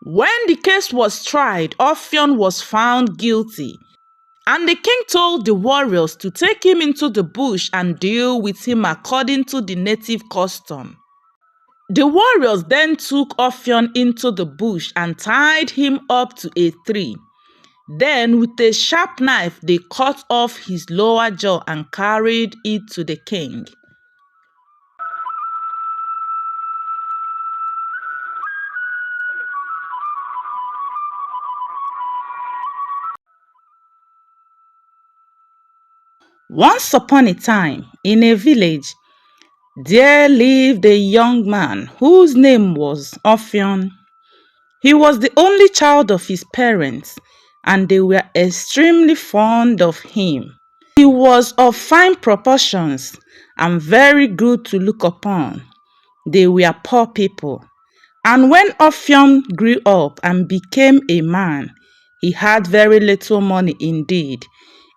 When the case was tried, Ophion was found guilty, and the king told the warriors to take him into the bush and deal with him according to the native custom. The warriors then took Ophion into the bush and tied him up to a tree. Then, with a sharp knife, they cut off his lower jaw and carried it to the king. Once upon a time, in a village, there lived a young man whose name was Ophion. He was the only child of his parents, and they were extremely fond of him. He was of fine proportions and very good to look upon. They were poor people, and when Ophion grew up and became a man, he had very little money indeed.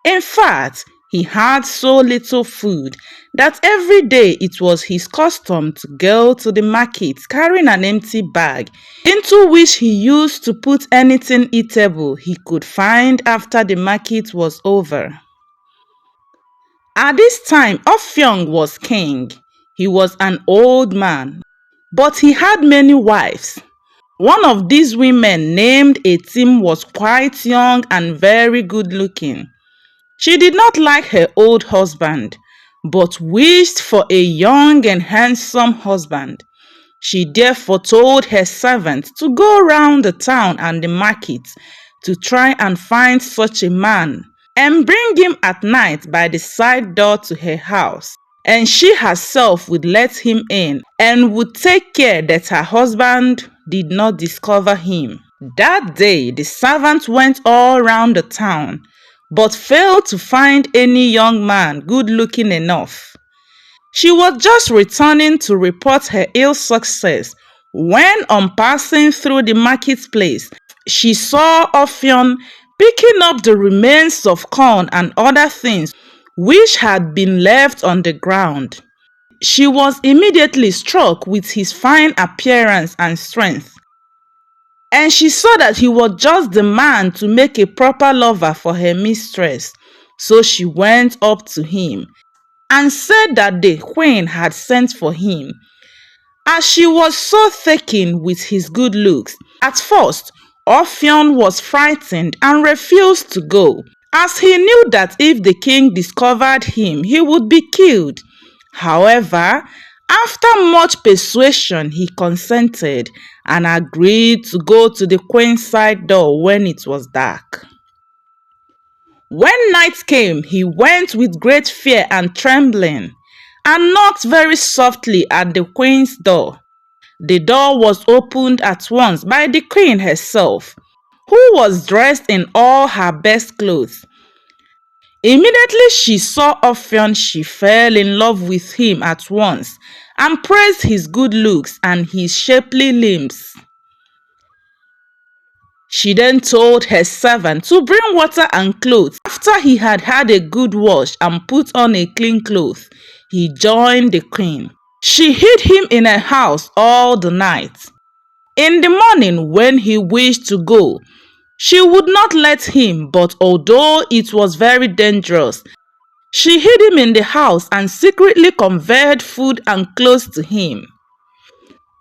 In fact, he had so little food that every day it was his custom to go to the market carrying an empty bag into which he used to put anything eatable he could find after the market was over. At this time, Ophion was king. He was an old man, but he had many wives. One of these women, named Etim, was quite young and very good looking. She did not like her old husband, but wished for a young and handsome husband. She therefore told her servant to go round the town and the market to try and find such a man and bring him at night by the side door to her house. And she herself would let him in and would take care that her husband did not discover him. That day, the servant went all round the town, but failed to find any young man good looking enough. She was just returning to report her ill success when, on passing through the marketplace, she saw Ophion picking up the remains of corn and other things which had been left on the ground. She was immediately struck with his fine appearance and strength, and she saw that he was just the man to make a proper lover for her mistress. So she went up to him and said that the queen had sent for him, as she was so taken with his good looks. At first, Ophion was frightened and refused to go, as he knew that if the king discovered him, he would be killed. However, after much persuasion, he consented and agreed to go to the queen's side door when it was dark. When night came, he went with great fear and trembling and knocked very softly at the queen's door. The door was opened at once by the queen herself, who was dressed in all her best clothes. Immediately she saw Ophion, she fell in love with him at once and praised his good looks and his shapely limbs. She then told her servant to bring water and clothes. After he had had a good wash and put on a clean cloth, he joined the queen. She hid him in her house all the night. In the morning, when he wished to go, she would not let him, but although it was very dangerous, she hid him in the house and secretly conveyed food and clothes to him.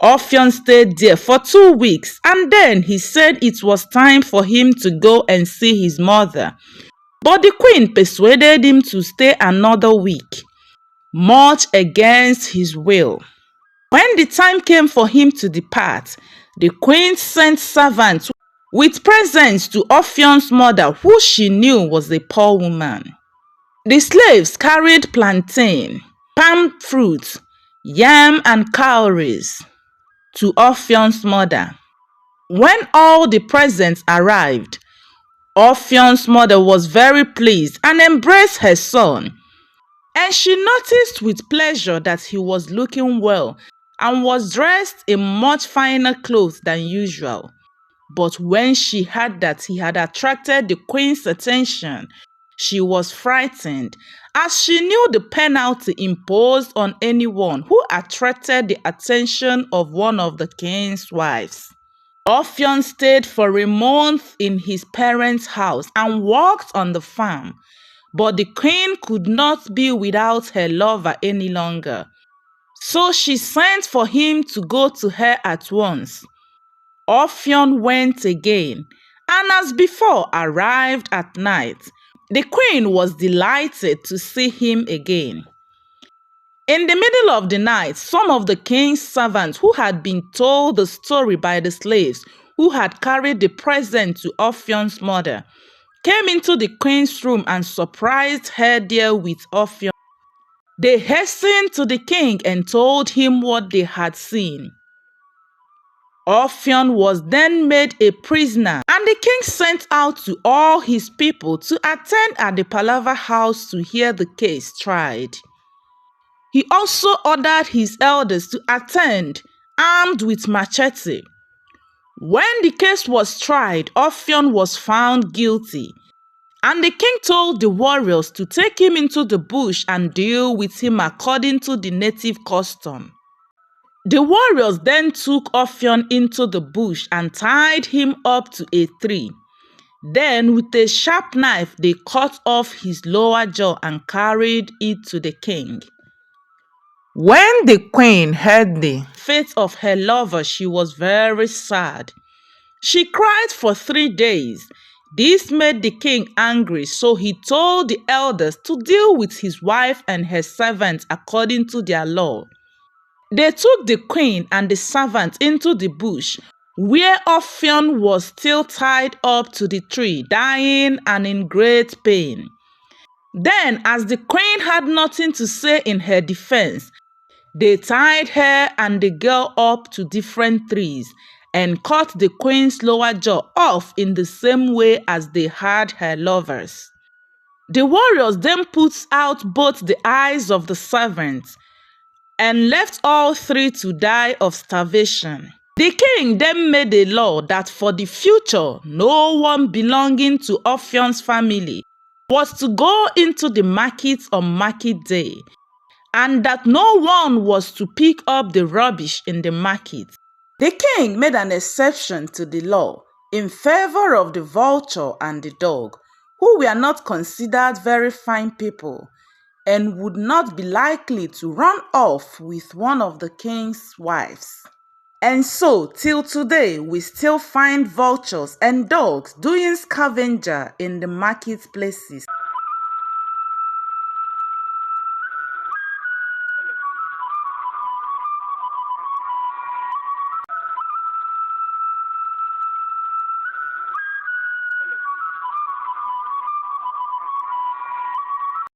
Ophion stayed there for 2 weeks, and then he said it was time for him to go and see his mother. But the queen persuaded him to stay another week, much against his will. When the time came for him to depart, the queen sent servants with presents to Ophion's mother, who she knew was a poor woman. The slaves carried plantain, palm fruit, yam, and cowries to Ophion's mother. When all the presents arrived, Ophion's mother was very pleased and embraced her son, and she noticed with pleasure that he was looking well and was dressed in much finer clothes than usual. But when she heard that he had attracted the queen's attention, she was frightened, as she knew the penalty imposed on anyone who attracted the attention of one of the king's wives. Ophion stayed for a month in his parents' house and worked on the farm, but the queen could not be without her lover any longer. So she sent for him to go to her at once. Ophion went again, and as before arrived at night. The queen was delighted to see him again. In the middle of the night, some of the king's servants who had been told the story by the slaves who had carried the present to Ophion's mother came into the queen's room and surprised her there with Ophion. They hastened to the king and told him what they had seen. Ophion was then made a prisoner, and the king sent out to all his people to attend at the palaver house to hear the case tried. He also ordered his elders to attend, armed with machete. When the case was tried, Ophion was found guilty, and the king told the warriors to take him into the bush and deal with him according to the native custom. The warriors then took Ophion into the bush and tied him up to a tree. Then, with a sharp knife, they cut off his lower jaw and carried it to the king. When the queen heard the fate of her lover, she was very sad. She cried for 3 days. This made the king angry, so he told the elders to deal with his wife and her servants according to their law. They took the queen and the servant into the bush, where Ophion was still tied up to the tree, dying and in great pain. Then, as the queen had nothing to say in her defense, they tied her and the girl up to different trees and cut the queen's lower jaw off in the same way as they had her lovers. The warriors then put out both the eyes of the servants and left all 3 to die of starvation. The king then made a law that for the future, no one belonging to Ophion's family was to go into the market on market day, and that no one was to pick up the rubbish in the market. The king made an exception to the law in favor of the vulture and the dog, who were not considered very fine people and would not be likely to run off with one of the king's wives. And so, till today, we still find vultures and dogs doing scavenger in the marketplaces.